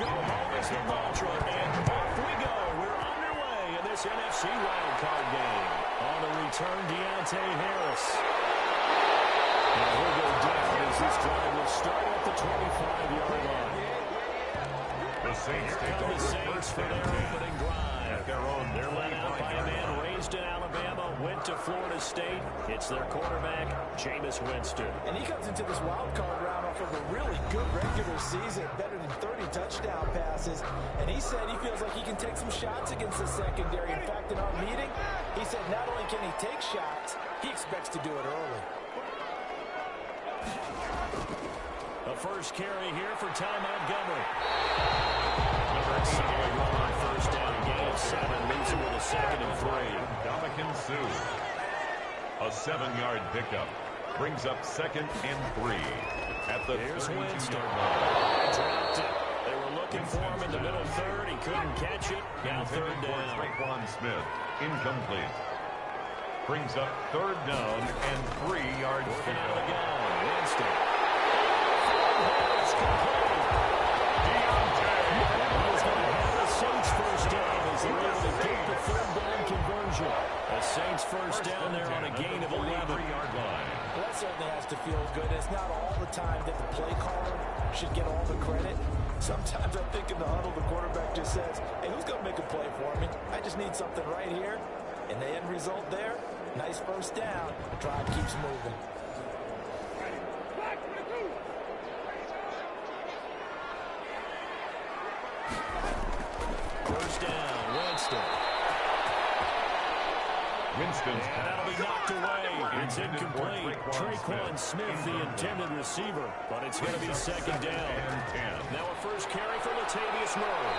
Go home is the mantra, and off we go. We're underway in this NFC Wildcard game. On the return, Deontay Harris. Now he'll go down as this drive will start at the 25-yard line. The Saints take over the Saints for their opening drive. At their own. They're led out by a man raised in Alabama, went to Florida State. It's their quarterback, Jameis Winston. And he comes into this wild card round off of a really good regular season, better than 30 touchdown passes. And he said he feels like he can take some shots against the secondary. In fact, in our meeting, he said not only can he take shots, he expects to do it early. The first carry here for Ty Montgomery. Solid run on first down, gain of 7, leaves it with a 2nd and 3. Dominican Sue. A 7-yard pickup. Brings up 2nd and 3. At the 32-yard line. Dropped it. They were looking for him in the middle third. He couldn't catch it. Now 3rd down. Traquan Smith. Incomplete. Brings up 3rd down and 3 yards. Working out of the gun. Winston. The Saints first down there on a gain of 11. Well, that certainly has to feel good. It's not all the time that the play caller should get all the credit. Sometimes I think in the huddle, the quarterback just says, hey, who's going to make a play for me? I just need something right here. And the end result there, nice first down. The drive keeps moving. First down, Winston. Winston's That'll be knocked away. It's incomplete. Traquan Smith, the intended receiver, but it's going to be 2nd down. Now a first carry for Latavius Murray.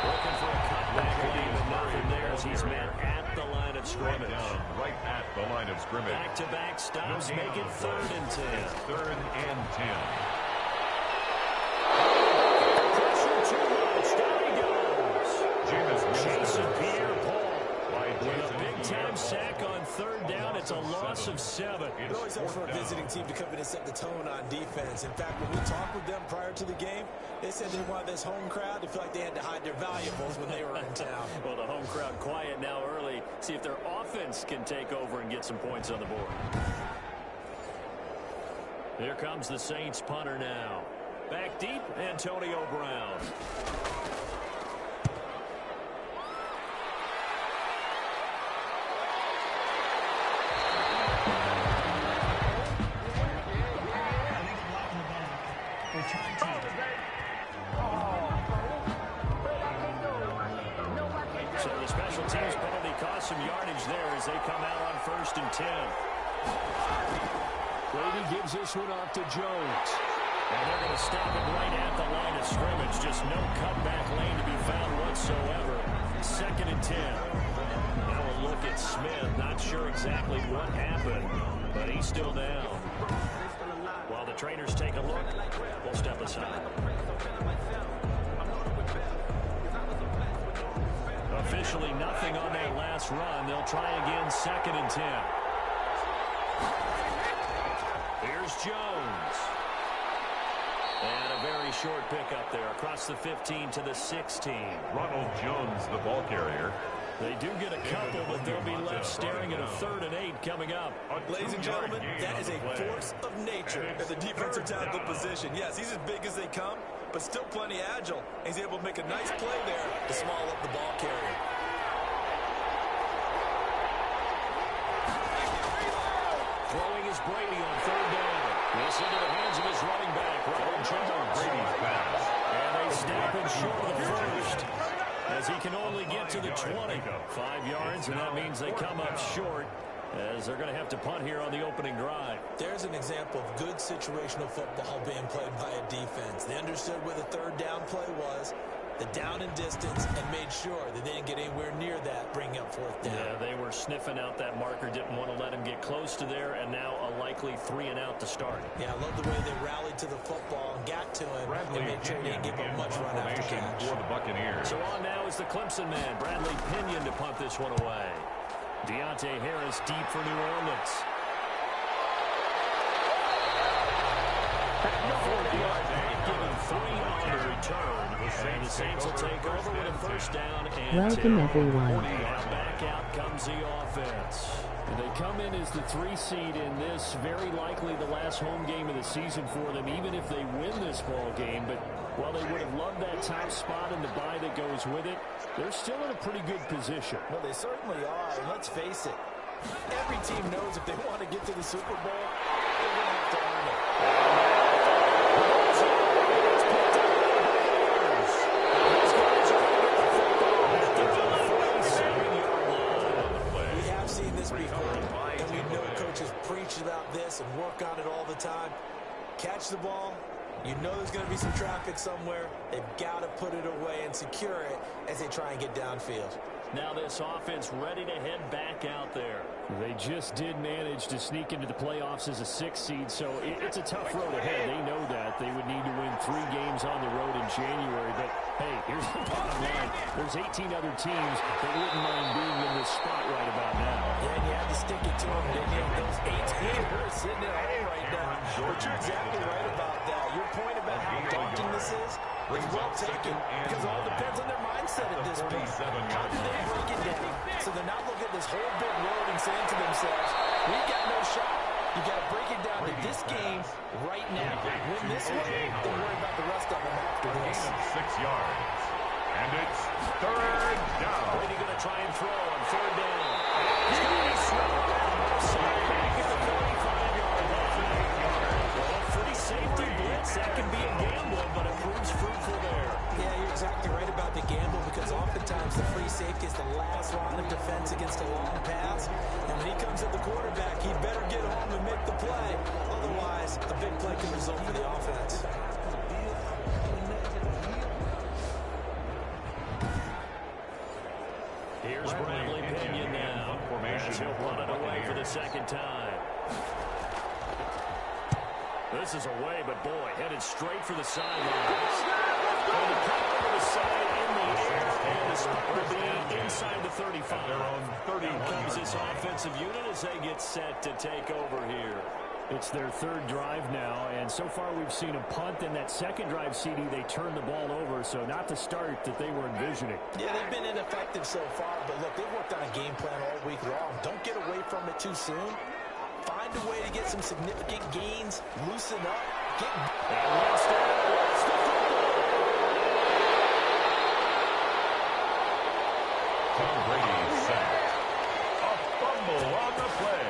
Looking for a cutback lane, but nothing there as he's met at the line of scrimmage. Right at the line of scrimmage. Back-to-back stops make it 3rd and 10. 3rd and 10. Pressure too much. Down he goes. Jason Pierre-Paul. With a big-time sack on 3rd down, it's a loss of 7. It always helps for a visiting team to come in and set the tone on defense. In fact, when we talked with them prior to the game, they said they wanted this home crowd to feel like they had to hide their valuables when they were in town. Well, the home crowd quiet now early. See if their offense can take over and get some points on the board. Here comes the Saints punter now. Back deep, Antonio Brown. So the special teams penalty cost some yardage there as they come out on 1st and 10. Brady gives this one off to Jones. And they're going to stop it right at the line of scrimmage. Just no cutback lane to be found whatsoever. 2nd and 10. Now a look at Smith. Not sure exactly what happened, but he's still down. While the trainers take a look, we'll step aside. Officially nothing on that last run. They'll try again, 2nd and 10. Here's Jones. And a very short pickup there across the 15 to the 16. Ronald Jones, the ball carrier. They do get a couple, but they'll be left staring at a 3rd and 8 coming up. Ladies and gentlemen, that is a force of nature at the defensive tackle position. Yes, he's as big as they come, but still plenty agile. He's able to make a nice play there to small up the ball carrier. Throwing is Brady on 3rd down. This into the hands of his running back, Ronald Jones. Brady's pass. And they snap it short of the first, as he can only get to the 20. 5 yards, and that means they come up short, as they're going to have to punt here on the opening drive. There's an example of good situational football being played by a defense. They understood where the 3rd down play was, the down and distance, and made sure that they didn't get anywhere near that, bringing up 4th down. Yeah, they were sniffing out that marker, didn't want to let him get close to there, and now a likely 3 and out to start. Yeah, I love the way they rallied to the football and got to him and made sure he didn't give up much run after catch. For the Buccaneers. So on now is the Clemson man, Bradley Pinion, to punt this one away. Deontay Harris deep for New Orleans. 4 yards, given 3 on the return. And the Saints will take over with a first down and Welcome, everyone. Now back out comes the offense. And they come in as the 3 seed in this, very likely the last home game of the season for them, even if they win this ball game. But while they would have loved that top spot and the bye that goes with it, they're still in a pretty good position. Well, they certainly are, and let's face it, every team knows if they want to get to the Super Bowl, they're going to have to earn it. We have seen this before, and we know coaches preach about this and work on it all the time. Catch the ball. You know there's going to be some traffic somewhere. They've got to put it away and secure it as they try and get downfield. Now this offense ready to head back out there. They just did manage to sneak into the playoffs as a 6 seed, so it's a tough road ahead. They know that. They would need to win 3 games on the road in January. But, hey, here's the bottom line. There's 18 other teams that wouldn't mind being in this spot right about now. Yeah, and you had to stick it to them, didn't you? Those 18 are sitting at home right now. But you're exactly right about that. Your point about how daunting this is well taken, because it all depends on their mindset at this point. How do they break it down so they're not looking at this whole big road and saying to themselves, we got no shot. You got to break it down to this game right now. Win this one, then worry about the rest of them after this. 6 yards. And it's 3rd down. Brady going to try and throw on 3rd down. He's going to be snowed outside back at the 45-yard line. Well, free safety blitz, that can be a gamble, but it proves fruitful there. Yeah, you're exactly right about the gamble, because oftentimes the free safety is the last line of defense against a long pass. And when he comes at the quarterback, he better get home and make the play. Otherwise, a big play can result for the offense. Here's Bradley Pinion now. As he'll run it away for the 2nd time. This is away, but boy, headed straight for the sidelines. And the cut over the side in the air, and the spot will be inside the 35. Their own 30. Here comes this offensive unit as they get set to take over here. It's their 3rd drive now, and so far we've seen a punt, and that 2nd drive, CD, they turned the ball over, so not the start that they were envisioning. Yeah, they've been ineffective so far, but look, they've worked on a game plan all week long. Don't get away from it too soon. Find a way to get some significant gains, loosen up, get... Tom Brady sacked. A fumble on the play.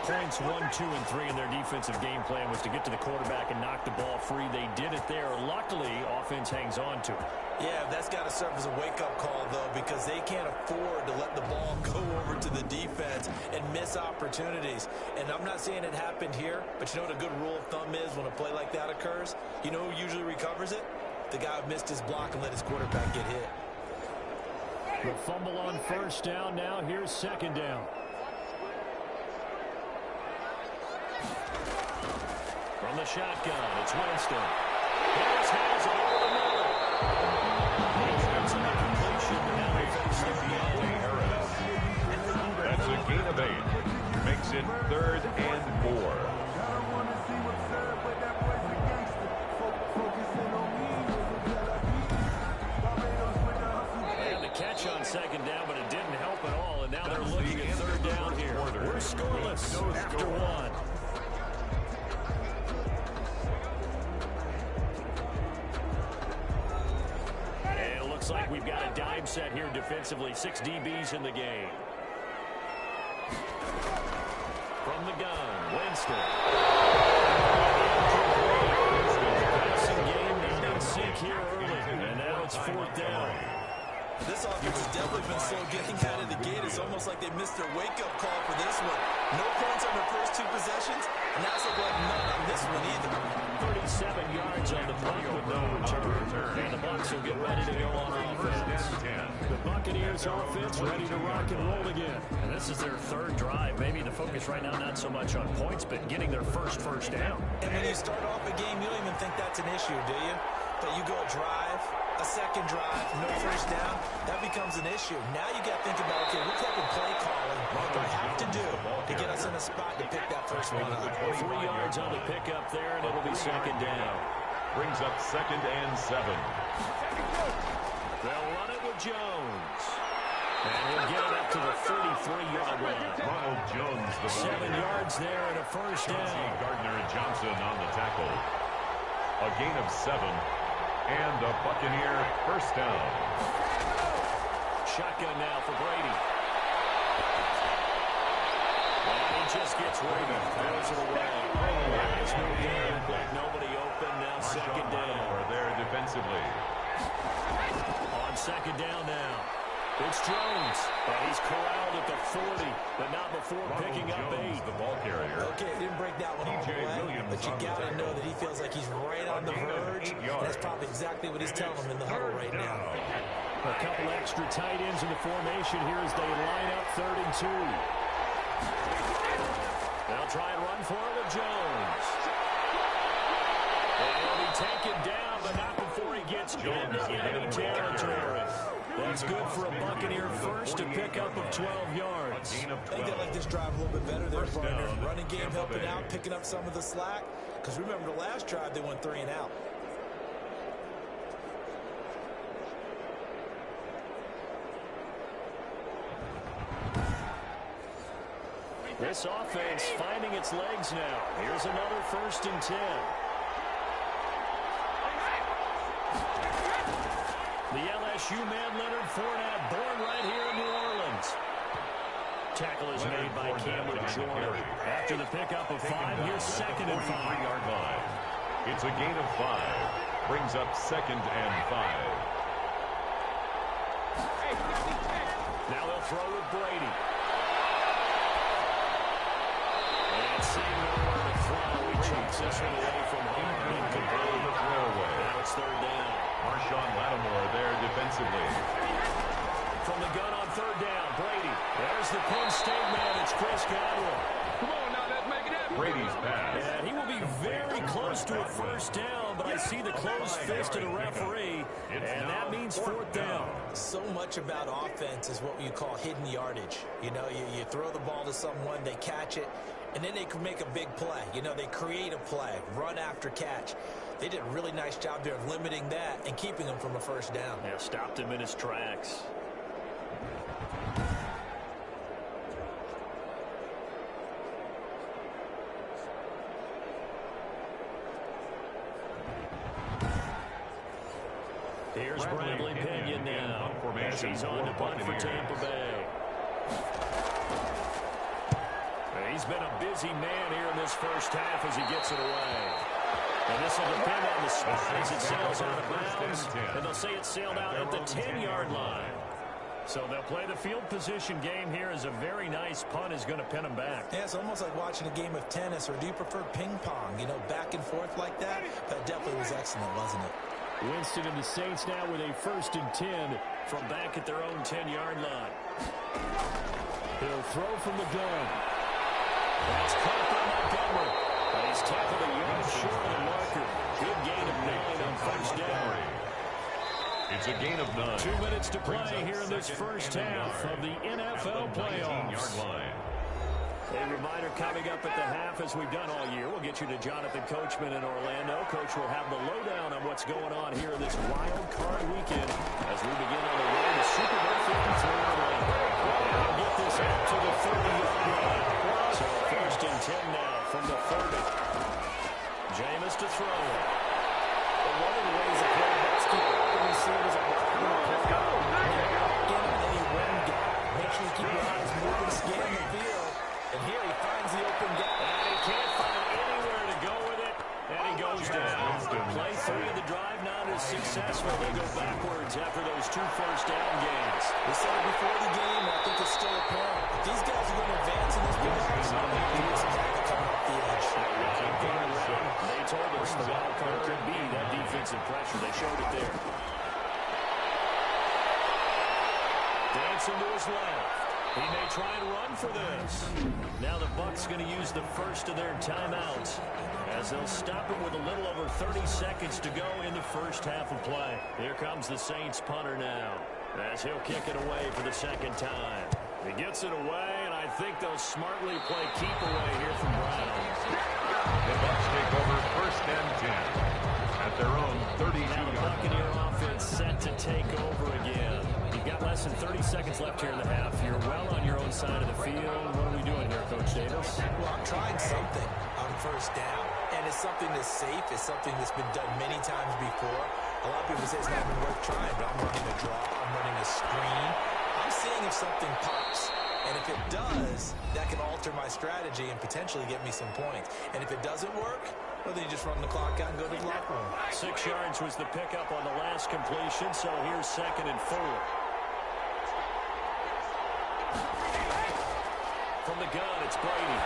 Points 1, 2, and 3 in their defensive game plan was to get to the quarterback and knock the ball free. They did it there. Luckily, offense hangs on to it. Yeah, that's got to serve as a wake-up call, though, because they can't afford to let the ball go over to the defense and miss opportunities. And I'm not saying it happened here, but you know what a good rule of thumb is when a play like that occurs? You know who usually recovers it? The guy who missed his block and let his quarterback get hit. The fumble on 1st down. Now here's 2nd down. From the shotgun, it's Winston. Harris has it over the middle. It's an incompletion. Now they face the Harris. That's a gain of 8. Makes it 3rd and 4. And the catch on 2nd down, but it didn't help at all. And now they're looking at 3rd down here. We're scoreless after 1. Looks like we've got a dime set here defensively. 6 DBs in the game. From the gun, Winston. Passing game didn't sink here early, and now it's 4th down. This offense has definitely been slow getting out of the gate. It's almost like they missed their wake-up call for this one. No points on their first 2 possessions, and now it's like none on this one either. 37 yards on the punt with no return. And the Bucs will get ready to go on offense. The Buccaneers offense ready to rock and roll again. And this is their 3rd drive. Maybe the focus right now not so much on points, but getting their first down. And when you start off a game, you don't even think that's an issue, do you? But you go a drive, a 2nd drive, no 1st down, that becomes an issue. Now you got to think about, okay, what type of play calling do I have to do to get us in a spot to pick that first one up? 3 yards on the pickup there, and it'll be 2nd down. Brings up 2nd and 7. They'll run it with Jones. And he'll get it up to the 33-yard line. Ronald Jones, the 7 yards there and a first down. Gardner-Johnson on the tackle. A gain of 7 and a Buccaneer first down. Shotgun now for Brady. And he just gets Raven. Throws it away. He's moved in. Nobody open. Now second down. There defensively. On second down now. It's Jones. And he's corralled at the 40, but not before picking up 8. The ball carrier. Okay, didn't break that one all the way, but you got to know that he feels like he's right on the verge. And that's probably exactly what he's telling him in the huddle right now. A couple extra tight ends in the formation here as they line up 3rd and 2. They'll try and run for it with Jones. And he'll be taken down, but not before he gets into enemy territory. That's good for a Buccaneer first to pick up of 12 yards. I think they like this drive a little bit better there, partner. Running game helping out, picking up some of the slack. Because remember the last drive, they went 3 and out. This offense finding its legs now. Here's another 1st and 10. The LSU man, Leonard Fournette, born right here in New Orleans. Tackle is made by Cameron Jordan. After the pickup of 5, here's 2nd and 5. Yard line. It's a gain of 5. Brings up 2nd and 5. Now they'll throw with Brady. And seeing nowhere to throw, he cheats this one away from home. Incomplete. Now it's 3rd down. Marshawn Lattimore there defensively. From the gun on 3rd down, Brady. There's the Penn State man. It's Chris Godwin. Come on now, let's make it happen. Brady's pass. And he will be very close to a first down, but I see the closed fist of the referee, and that means 4th down. So much about offense is what you call hidden yardage. You know, you throw the ball to someone, they catch it, and then they can make a big play. You know, they create a play, run after catch. They did a really nice job there of limiting that and keeping him from a first down. Yeah, stopped him in his tracks. Here's Bradley Pinion now, as he's on to punt for Tampa Bay. He's been a busy man here in this first half as he gets it away. And this will depend on the spot as it sails out of bounds. And they'll say it sailed out at the 10-yard line. So they'll play the field position game here as a very nice punt is going to pin them back. Yeah, it's almost like watching a game of tennis, or do you prefer ping pong, you know, back and forth like that? That definitely was excellent, wasn't it? Winston and the Saints now with a 1st and 10 from back at their own 10-yard line. He'll throw from the gun. That's caught by Montgomery. But he's tackled a yard short of the marker. Good gain of 9 on first down. It's a gain of 9. 2 minutes to play here in this first half of the NFL playoffs. A reminder coming up at the half, as we've done all year. We'll get you to Jonathan Coachman in Orlando. Coach will have the lowdown on what's going on here in this wild card weekend as we begin on the road to Super Bowl 53. We'll get this out to the 30-yard line. So 1st and 10 now from the 30. Jameis to throw. Well, one of the ways the quarterbacks keep open receivers are any run gap. Make sure you keep your eyes moving, scanning the field. And here he finds the open gap. And he can't find anywhere to go with it. And he goes down. Play 3 of the drive not as successful. They go backwards after those 2 first down games. We said it before the game, and I think it's still apparent. If these guys are going to advance in this business, they expect to come off the edge. They told us the wild card could be that defensive pressure. They showed it there. Dancing to his left. He may try and run for this. Now the Bucs going to use the first of their timeouts as they'll stop it with a little over 30 seconds to go in the first half of play. Here comes the Saints punter now as he'll kick it away for the 2nd time. He gets it away, and I think they'll smartly play keep away here from Brown. The Bucs take over 1st and 10 at at their own 32-yard line. The Buccaneer offense set to take over again. You've got less than 30 seconds left here in the half. You're well on your own side of the field. What are we doing here, Coach Davis? Well, I'm trying something on first down. And it's something that's safe. It's something that's been done many times before. A lot of people say it's not even worth trying, but I'm running a draw. I'm running a screen. I'm seeing if something pops. And if it does, that can alter my strategy and potentially get me some points. And if it doesn't work, well, then you just run the clock out and go to the locker room. 6 yards was the pickup on the last completion, so here's 2nd and 4. From the gun, it's Brady.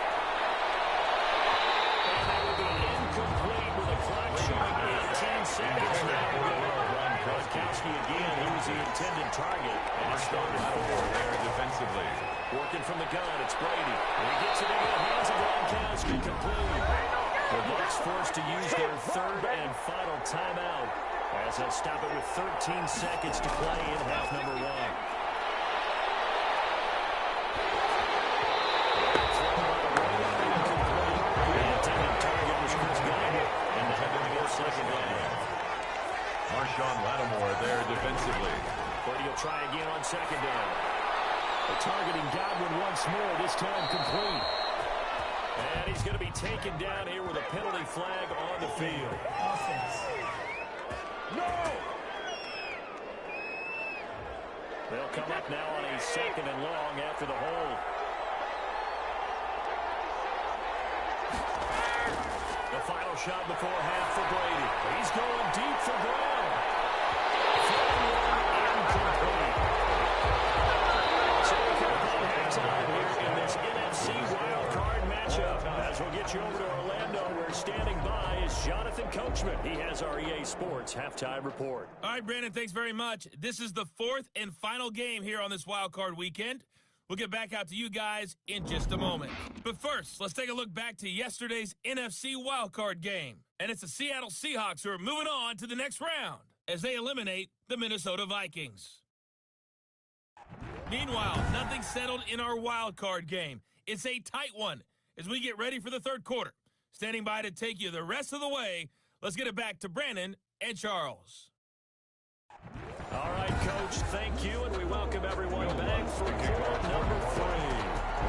And that will be incomplete with a clock showing 18 seconds now. Gronkowski again, he was the intended target. And it's 3rd and 4 there defensively. Working from the gun, it's Brady. And he gets it into the hands of Gronkowski, complete. The Bucs forced to use their 3rd and final timeout as they'll stop it with 13 seconds to play in half number 1. Marshawn Lattimore there defensively. Brady will try again on 2nd down. Targeting Godwin once more, this time complete. And he's going to be taken down here with a penalty flag on the field. Offense. No! They'll come up now on a 2nd and long after the hold. The final shot before half for Brady. He's going deep for Brown. Incomplete. So we come about halftime here in this NFC Wildcard matchup. As we'll get you over to Orlando, where standing by is Jonathan Coachman. He has our EA Sports halftime report. All right, Brandon, thanks very much. This is the 4th and final game here on this Wildcard weekend. We'll get back out to you guys in just a moment. But first, let's take a look back to yesterday's NFC Wildcard game. And it's the Seattle Seahawks who are moving on to the next round as they eliminate the Minnesota Vikings. Meanwhile, nothing settled in our Wildcard game. It's a tight one as we get ready for the 3rd quarter. Standing by to take you the rest of the way, let's get it back to Brandon and Charles. All right, Coach, thank you, and we welcome everyone back for quarter number 3.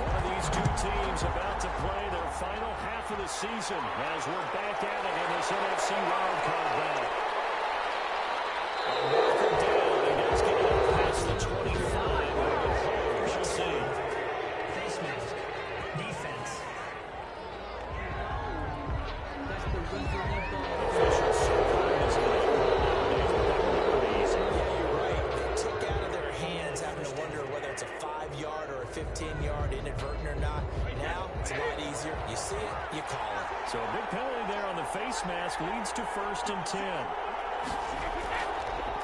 One of these two teams about to play their final half of the season as we're back at it in this NFC wildcard battle. Walker down, he does get it past the 25. We'll see. Face mask. Defense. Official circle is it's a 5-yard or a 15-yard inadvertent or not. Now, it's a lot easier. You see it, you call it. So a big penalty there on the face mask leads to 1st and 10.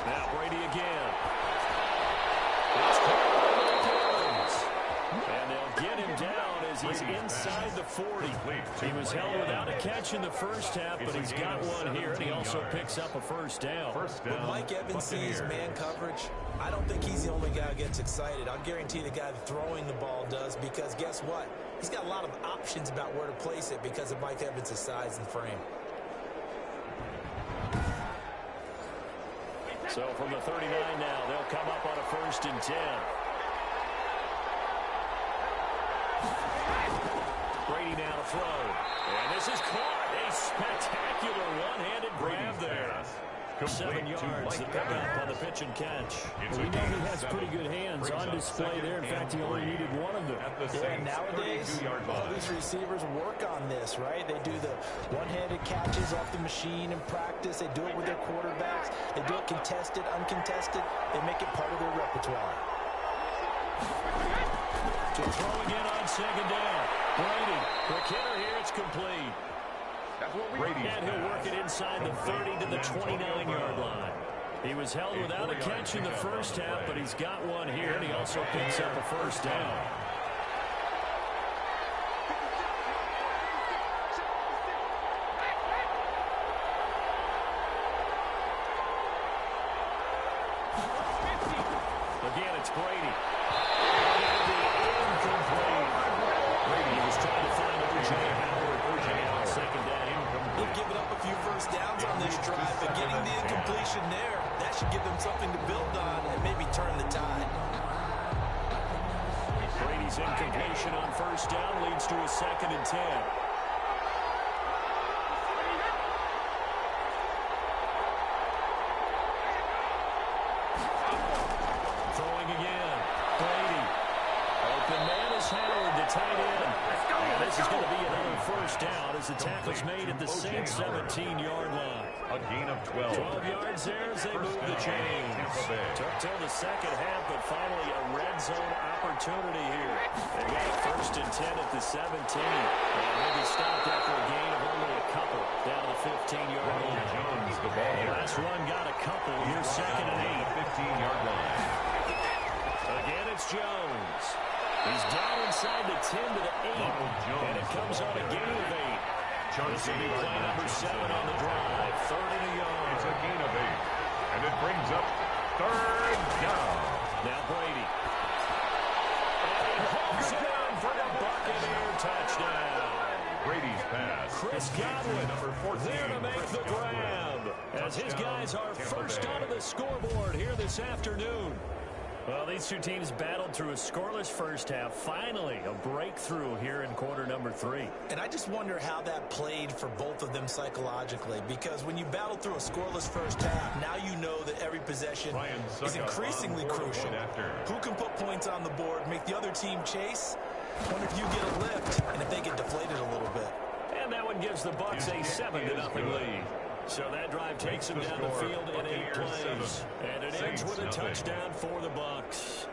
Now Brady again. It's and they'll get him down as he's inside the 40. He was held without a catch in the first half, but he's got one here, and he also picks up a 1st down. When Mike Evans sees man coverage, I don't think he's the only guy who gets excited. I'll guarantee the guy throwing the ball does, because guess what? He's got a lot of options about where to place it because of Mike Evans' size and frame. So from the 39 now, they'll come up on a 1st and 10. Brady now to throw. And this is caught. A spectacular one-handed grab there. 7 yards, the pickup on the pitch and catch. Well, we know he has pretty good hands on display there. In fact, he only needed one of them. Yeah, nowadays, all these receivers work on this, right? They do the one-handed catches off the machine in practice. They do it with their quarterbacks. They do it contested, uncontested. They make it part of their repertoire. To throw again on 2nd down. Brady, quick hitter here, it's complete. And he'll work it inside the 30 to the 29-yard line. He was held without a catch in the first half, but he's got one here, and he also picks up a 1st down. Again, it's Brady. Incomplete. Brady was trying to find O.J. Howard. 2nd down. They've given up a few 1st downs on this drive, but separation there. That should give them something to build on and maybe turn the tide. Brady's incompletion on first down leads to a 2nd and 10. Throwing again. Brady. Open man is Howard, the tight end. And this is going to be another first down as the tackle's made at the Saints 17-yard line. A gain of 12. 12 yards there as they move the chains. Took till the second half, but finally a red zone opportunity here. They got a 1st and 10 at the 17. And maybe stopped after a gain of only a couple down to the 15-yard line. Jones, the ball. Last run got a couple. Here's 2nd and 8. 15-yard line. Again, it's Jones. He's down inside the 10 to the 8. And it comes on a gain of 8. This will be play number 7 on the drive. 3rd and a yard. It's a gain of 8. And it brings up 3rd down. Now Brady. And he hooks it in for the Buccaneer touchdown. Brady's pass. Chris Godwin there to make the grab. As his guys are first onto the scoreboard here this afternoon. Well, these two teams battled through a scoreless first half. Finally, a breakthrough here in quarter number 3. And I just wonder how that played for both of them psychologically, because when you battle through a scoreless first half, now you know that every possession is increasingly crucial. Who can put points on the board, make the other team chase? Wonder if you get a lift and if they get deflated a little bit. And that one gives the Bucs a 7-0 lead. So that drive takes him down the field in 8 plays. And it ends with a touchdown for the Bucs.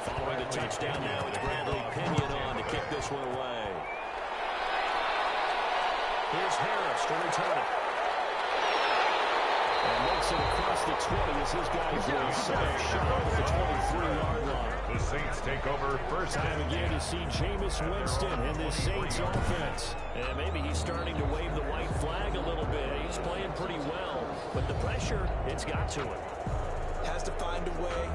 Following the touchdown now, it's Bradley Pinion on to kick this one away. Here's Harris to return it. And makes it across the 20 as his guys will set up shot at the 23-yard line. The Saints take over first Time again to see Jameis Winston and this Saints offense. And maybe he's starting to wave the white flag a little bit. He's playing pretty well, but the pressure, it's got to him. Has to find a way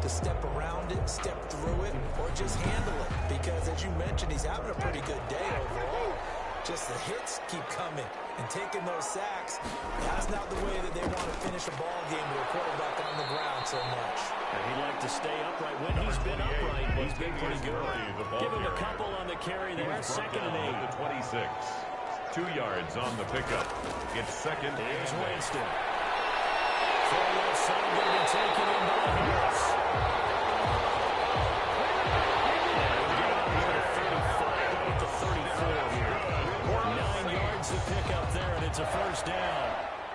to step around it, step through it, or just handle it. Because as you mentioned, he's having a pretty good day overall. Just the hits keep coming and taking those sacks. That's not the way that they want to finish a ball game with a quarterback on the ground so much. And he'd like to stay upright. When he's been upright, he's been pretty good. Give him a couple on the carry there. 2nd and 8. The 26. 2 yards on the pickup. It's 2nd. Here's Winston. Full left side going to be taken in by Harris. The pickup there, and it's a first down.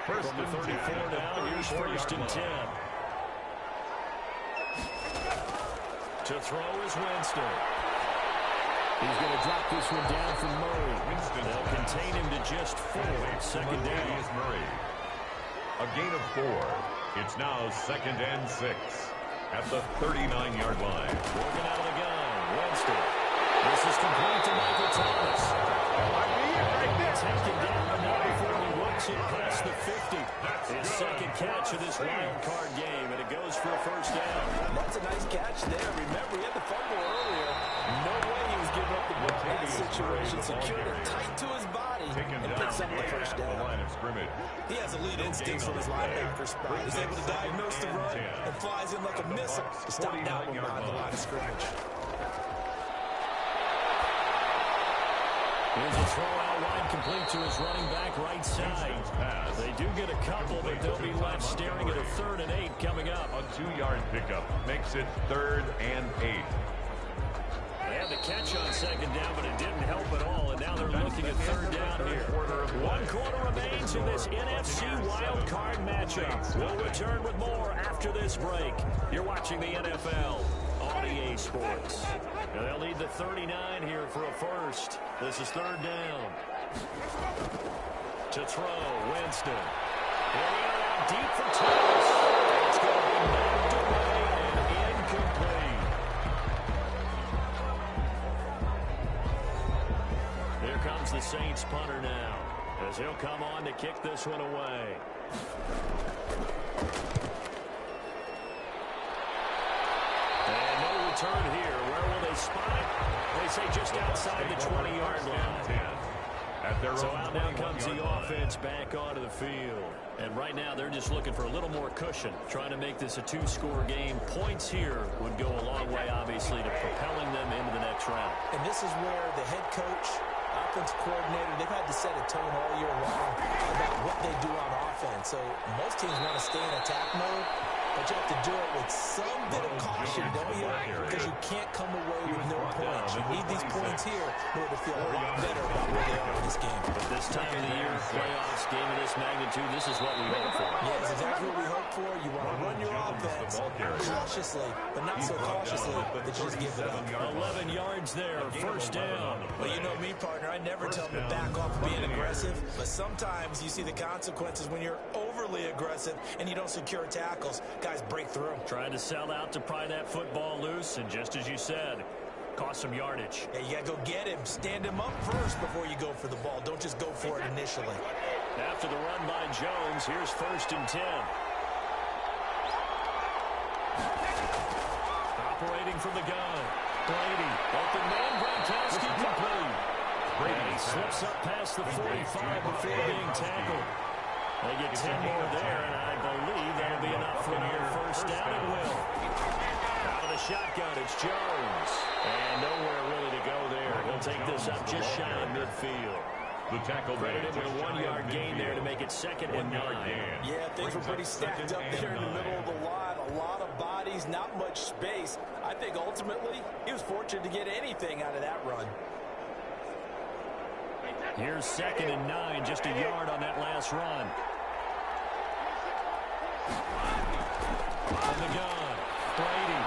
From the 34 down, here's 1st and 10. To throw is Winston. He's going to drop this one down from Murray. They'll contain him to just 4. 2nd down. Is Murray. A gain of 4. It's now 2nd and 6 at the 39-yard line. Working out of the gun. Winston. This is complete to Michael Thomas. Taken down now before he works it past the 50. His 2nd catch of this wild card game, and it goes for a first down. That's a nice catch there. Remember, he had the fumble earlier. No way he was giving up the ball in that situation. Secured it tight to his body and picks up the first down. He has elite instincts from his linebacker spot. He's able to diagnose the run and flies in like a missile to stop that one behind the line of scrimmage. Here's a throw out wide, complete to his running back right side. They do get a couple, but they'll be left staring at a 3rd and 8 coming up. A 2-yard pickup makes it 3rd and 8. They had the catch on 2nd down, but it didn't help at all, and now they're looking at 3rd down here. 1 quarter remains in this NFC Wild Card matchup. We'll return with more after this break. You're watching the NFL on EA Sports. And they'll need the 39 here for a first. This is 3rd down. To throw, Winston. Out deep for Thomas. It's going to be knocked away and incomplete. Here comes the Saints punter now, as he'll come on to kick this one away. return here. Where will they spot it? They say just outside the 20-yard line. So out now comes the offense back onto the field. And right now they're just looking for a little more cushion, trying to make this a two-score game. Points here would go a long way, obviously, to propelling them into the next round. And this is where the head coach, offensive coordinator, they've had to set a tone all year long about what they do on offense. So most teams want to stay in attack mode, but you have to do it with some bit of caution, don't you? Because you can't come away with no points. You need these points here in order to feel a lot better about where they are in this game. But this time of the year, playoffs, game of this magnitude, this is what we hope for. Yeah, it's exactly what we hope for. You want to run your offense cautiously, but not so cautiously that you just give it up. 11 yards there, first down. Well, you know me, partner. I never tell them to back off being aggressive, but sometimes you see the consequences when you're overly aggressive and you don't secure tackles. Guys break through. Trying to sell out to pry that football loose, and just as you said, cost some yardage. Yeah, you got to go get him. Stand him up first before you go for the ball. Don't just go for it initially. After the run by Jones, here's 1st and 10. Operating from the gun. Brady, open man, Gronkowski complete. Brady slips up past the 45 before being tackled. They get 10 more there, and I believe that'll be enough for another first down. It will. Out of the shotgun, it's Jones. And nowhere really to go there. He'll take this up just shy of midfield. The tackle Credited with a 1-yard gain there to make it 2nd and 9. Yeah, things were pretty stacked up there in the middle of the line. A lot of bodies, not much space. I think ultimately he was fortunate to get anything out of that run. Here's 2nd and 9, just a yard on that last run. From the gun, Brady.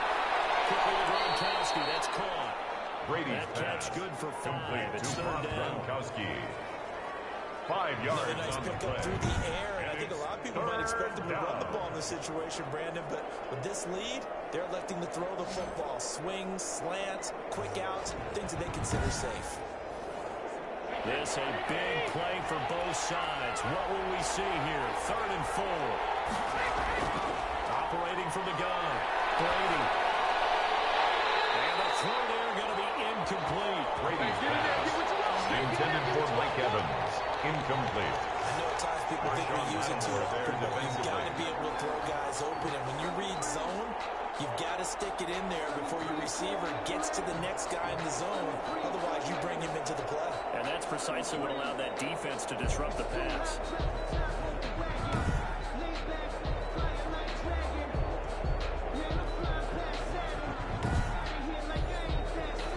Quickly to Gronkowski, that's caught. Brady's that catch good for 5. It's 3rd down. Gronkowski. 5 yards. Another nice on the pickup play. through the air, and I think a lot of people might expect them to run the ball in this situation, Brandon, but with this lead, they're electing to throw the football. Swings, slants, quick outs, things that they consider safe. This a big play for both sides. What will we see here? 3rd and 4. Operating from the gun. Brady. And the throw there going to be incomplete. Brady's pass. Intended for Mike Evans. Incomplete. I know at times people think we use it too often, but you've got to be able to throw guys open. And when you read zone, you've got to stick it in there before your receiver gets to the next guy in the zone. Otherwise, you bring him into the play. And that's precisely what allowed that defense to disrupt the pass.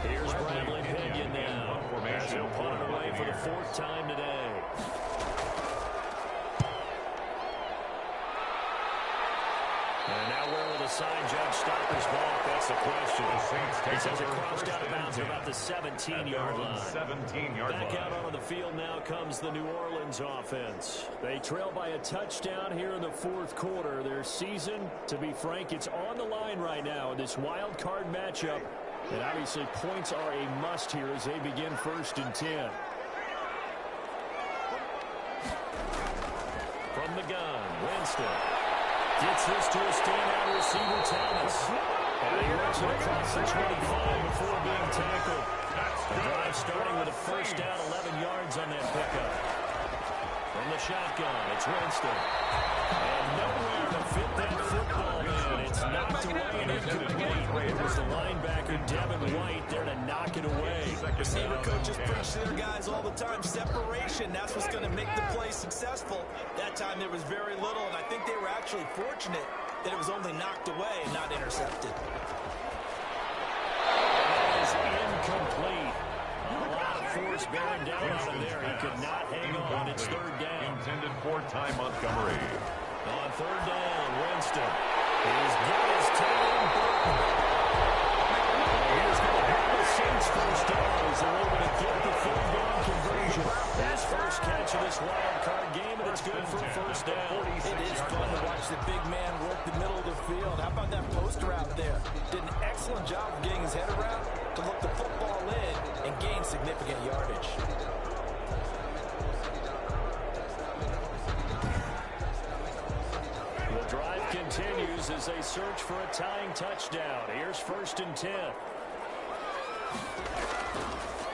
Here's Bradley Pinion now. As he'll punt it away for the 4th time today. And now where will the sign judge stop his ball? That's the question. He says it crossed out of bounds at about the 17-yard line. 17-yard line. Back out onto the field now comes the New Orleans offense. They trail by a touchdown here in the 4th quarter. Their season, to be frank, it's on the line right now in this wild card matchup. And obviously points are a must here as they begin 1st and 10. From the gun, Winston. Gets this to a standout receiver, Thomas. And he runs it across the 25 before being tackled. The drive starting with a first down, 11 yards on that pickup. From the shotgun, it's Winston. And nowhere to fit that football in. It's knocked away and incomplete. It was the linebacker, Devin White, there to knock it away. Receiver coaches preach to their guys all the time. Separation, that's what's going to make the play successful. That time there was very little, and I think they were actually fortunate that it was only knocked away and not intercepted. That is incomplete. A lot of force bearing down on him there. He could not hang on. It's 3rd down. Intended for Ty Montgomery. On 3rd down, Winston. He's got his team. He's going to have the Saints first down as they're able to get the 3rd down conversion. His first catch of this wild card game, and it's good for a first down. It is fun to watch the big man work the middle of the field. How about that post route there? Did an excellent job of getting his head around to look the football in and gain significant yardage. The drive continues. continues as they search for a tying touchdown. Here's 1st and 10.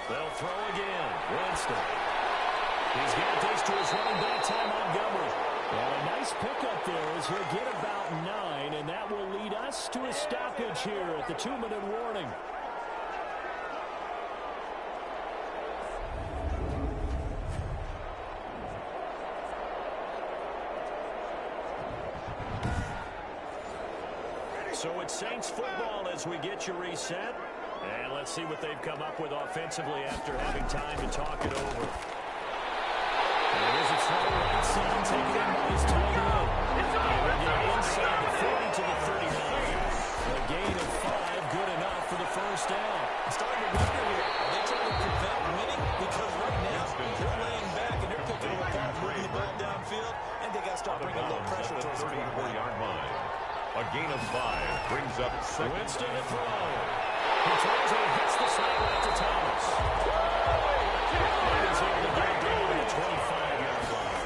They'll throw again. Winston. He's got this to his running back, Ty Montgomery. And a nice pickup there as he'll get about 9, and that will lead us to a stoppage here at the 2-minute warning. So it's Saints football as we get you reset. And let's see what they've come up with offensively after having time to talk it over. And there's a throw right side, taken in by his tight end. And we'll get inside the 40 to the 39. A gain of 5, good enough for the first down. I'm starting to wonder here, are they trying to prevent winning? Because right now, they're laying back and they're picking it apart, moving the ball downfield, and they got to start bringing a little pressure towards the 34-yard line. A gain of 5 brings up 2nd. Winston to throw. He throws and he hits the sideline to Thomas. He's able to get down to the 25-yard line.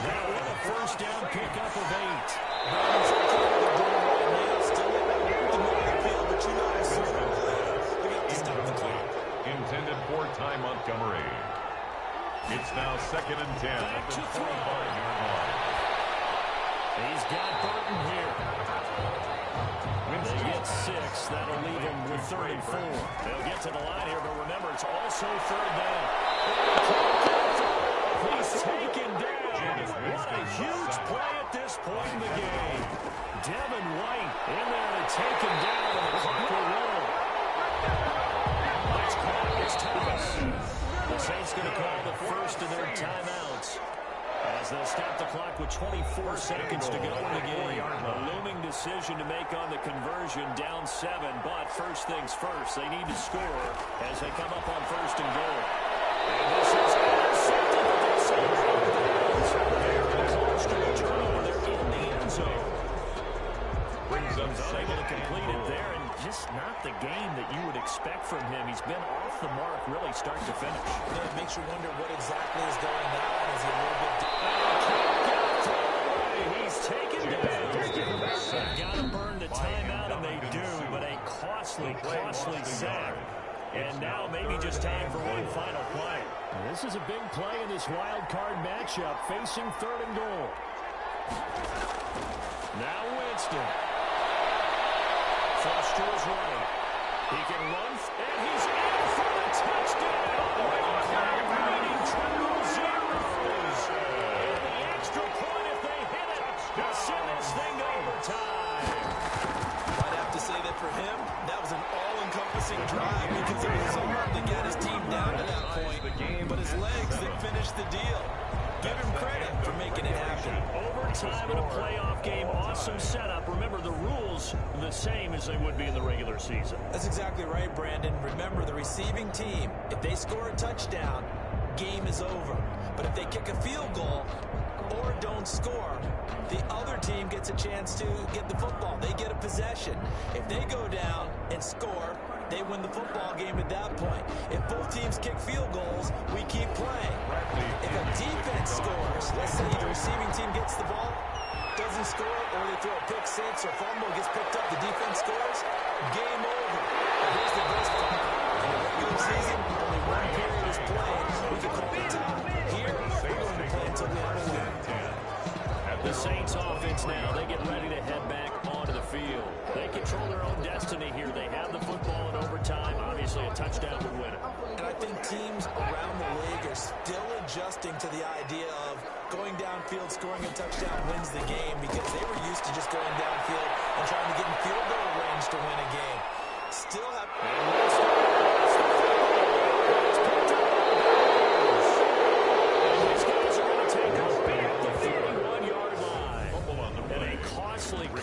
Now with a first down pickup of 8. Intended for Ty Montgomery. It's now 2nd and 10 at the 25-yard line. He's got Burton here. They get 6. That'll leave him with 3rd and 4. They'll get to the line here, but remember, it's also 3rd down. He's taken down. What a huge play at this point in the game. Devin White in there to take him down, and the clock will roll. Next call, it's Thomas. The Saints going to call the first of their timeouts, as they'll stop the clock with 24 seconds to go in the game. A looming decision to make on the conversion, down 7, but first things first, they need to score as they come up on 1st and goal. And this is intercepted, but they say they're close to a turnover. They're in the end zone. Brings up He's unable to complete it there, and just not the game that you would expect from him. He's been off the mark really start to finish. Yeah, it makes you wonder what exactly is going on. Is he a little bit... He's taken down. They've got to burn the timeout, and they do, but a costly sack. And now maybe just time for one final play. This is a big play in this wild card matchup, facing 3rd and goal. Now Winston. Flush to his right. He can run, and he's in for the touchdown. Leading triple zeros. And the extra point if they hit it. They'll send this thing to overtime. I'd have to say that for him, that was an all-encompassing drive because it was so hard to get his team down to that point. But his legs, they finished the deal. Give him credit for making it happen. Overtime in a playoff game, awesome setup. Remember, the rules are the same as they would be in the regular season. That's exactly right, Brandon. Remember, the receiving team, if they score a touchdown, game is over. But if they kick a field goal or don't score, the other team gets a chance to get the football. They get a possession. If they go down and score, they win the football game at that point. If both teams kick field goals, we keep playing. If a defense scores, let's say the receiving team gets the ball, doesn't score, or they throw a pick 6 or fumble, gets picked up, the defense scores, game over. But here's the best part. In the regular season, only one period is played. We can call it time. Here, we're going to play until we have a win. The Saints offense now, they get ready to head back onto the field. They control their own destiny here. They have the football in overtime. Obviously, a touchdown would win it. And I think teams around the league are still adjusting to the idea of going downfield, scoring a touchdown wins the game, because they were used to just going downfield and trying to get in field goal range to win a game. Still have...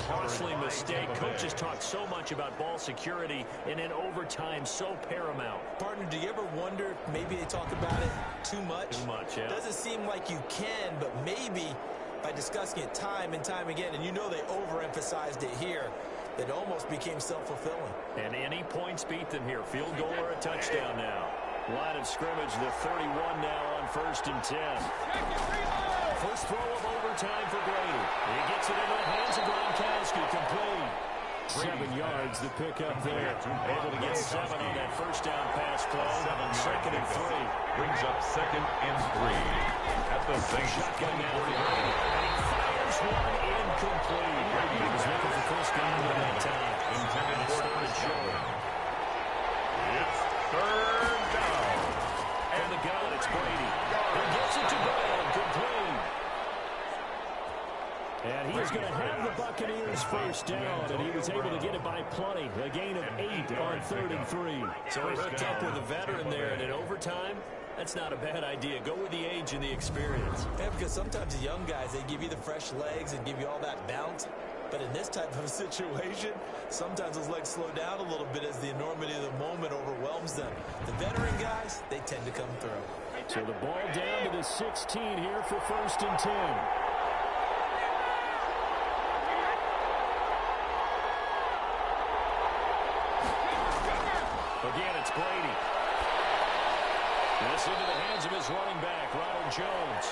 Costly mistake. Coaches talk so much about ball security, and in overtime, so paramount. Partner, do you ever wonder if maybe they talk about it too much? Too much, yeah. Doesn't seem like you can, but maybe by discussing it time and time again, and you know they overemphasized it here, that almost became self-fulfilling. And any points beat them here. Field goal or a touchdown now. Line of scrimmage, the 31 now on 1st and 10. First throw of overtime for Brady. He gets it into the hands of Gronkowski, complete. 7 yards to pick up there. Able to get 7 on that first down pass play. Second and 3. Brings up second and 3 at the Saints. Shotgun now for Brady. And he fires one incomplete. He was looking for Chris Godwin that time. Intended for Jordan. It's third down. And the gun, it's Brady. He gets it to Brown, complete. And he is going to have the Buccaneers first down, and he was able to get it by plenty. A gain of 8 on 3rd and 3. So he hooked up with a veteran there, and in overtime, that's not a bad idea. Go with the age and the experience. Yeah, because sometimes the young guys, they give you the fresh legs and give you all that bounce. But in this type of a situation, sometimes those legs slow down a little bit as the enormity of the moment overwhelms them. The veteran guys, they tend to come through. So the ball down to the 16 here for 1st and 10. Again, it's Brady. This into the hands of his running back, Ronald Jones.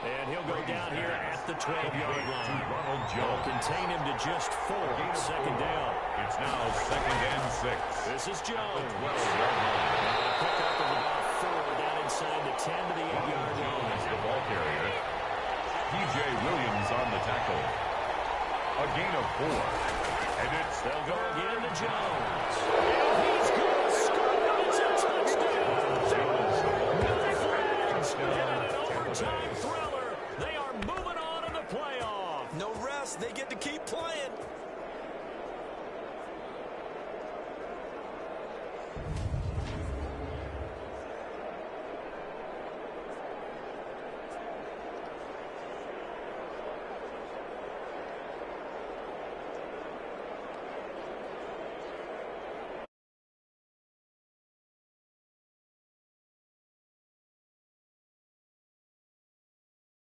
And he'll go down here at the 12-yard line. Ronald They'll Jones. contain him to just 4. Second down. It's now second and 6. This is Jones. 12-yard line. A pickup of about 4 down inside the 10 to the 8-yard line. Jones, the ball carrier. P.J. Williams on the tackle. A gain of 4. And They'll go again to Jones. And he's going to score. It's a touchdown. And an overtime thriller. They are moving on in the playoff. No rest. They get to keep playing.